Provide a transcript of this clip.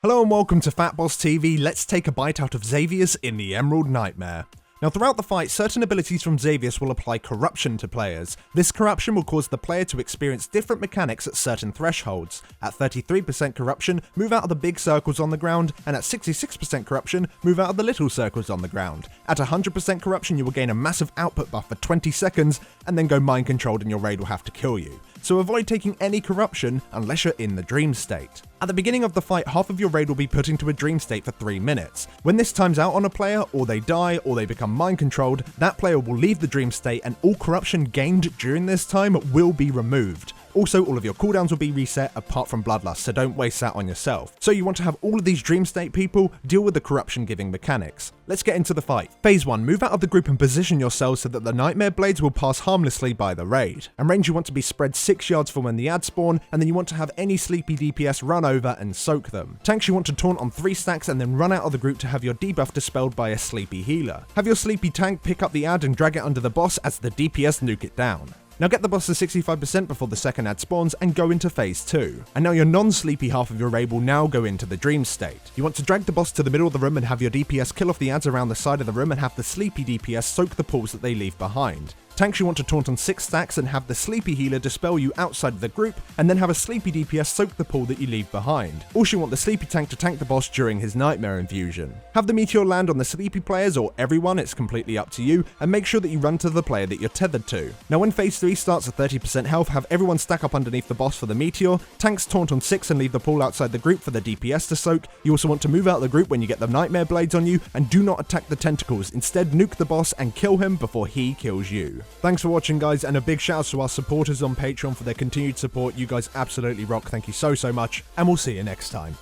Hello and welcome to FatbossTV. Let's take a bite out of Xavius in the Emerald Nightmare. Now throughout the fight, certain abilities from Xavius will apply corruption to players. This corruption will cause the player to experience different mechanics at certain thresholds. At 33% corruption, move out of the big circles on the ground, and at 66% corruption, move out of the little circles on the ground. At 100% corruption, you will gain a massive output buff for 20 seconds, and then go mind controlled and your raid will have to kill you. So avoid taking any corruption unless you're in the dream state. At the beginning of the fight, half of your raid will be put into a dream state for 3 minutes. When this times out on a player, or they die, or they become mind controlled, that player will leave the dream state and all corruption gained during this time will be removed. Also, all of your cooldowns will be reset apart from Bloodlust, so don't waste that on yourself. So you want to have all of these dream state people deal with the corruption giving mechanics. Let's get into the fight. Phase 1, move out of the group and position yourselves so that the nightmare blades will pass harmlessly by the raid. And range you want to be spread 6 yards from when the ads spawn, and then you want to have any sleepy DPS run over and soak them. Tanks you want to taunt on 3 stacks and then run out of the group to have your debuff dispelled by a sleepy healer. Have your sleepy tank pick up the ad and drag it under the boss as the DPS nuke it down. Now get the boss to 65% before the second ad spawns and go into phase 2. And now your non-sleepy half of your raid will now go into the dream state. You want to drag the boss to the middle of the room and have your DPS kill off the ads around the side of the room and have the sleepy DPS soak the pools that they leave behind. Tanks you want to taunt on 6 stacks and have the sleepy healer dispel you outside of the group, and then have a sleepy DPS soak the pool that you leave behind. Also you want the sleepy tank to tank the boss during his nightmare infusion. Have the meteor land on the sleepy players or everyone, it's completely up to you, and make sure that you run to the player that you're tethered to. Now when phase 3 starts at 30% health, have everyone stack up underneath the boss for the meteor, tanks taunt on 6 and leave the pool outside the group for the DPS to soak. You also want to move out of the group when you get the nightmare blades on you, and do not attack the tentacles, instead nuke the boss and kill him before he kills you. Thanks for watching guys, and a big shout out to our supporters on Patreon for their continued support. You guys absolutely rock, thank you so much, and we'll see you next time.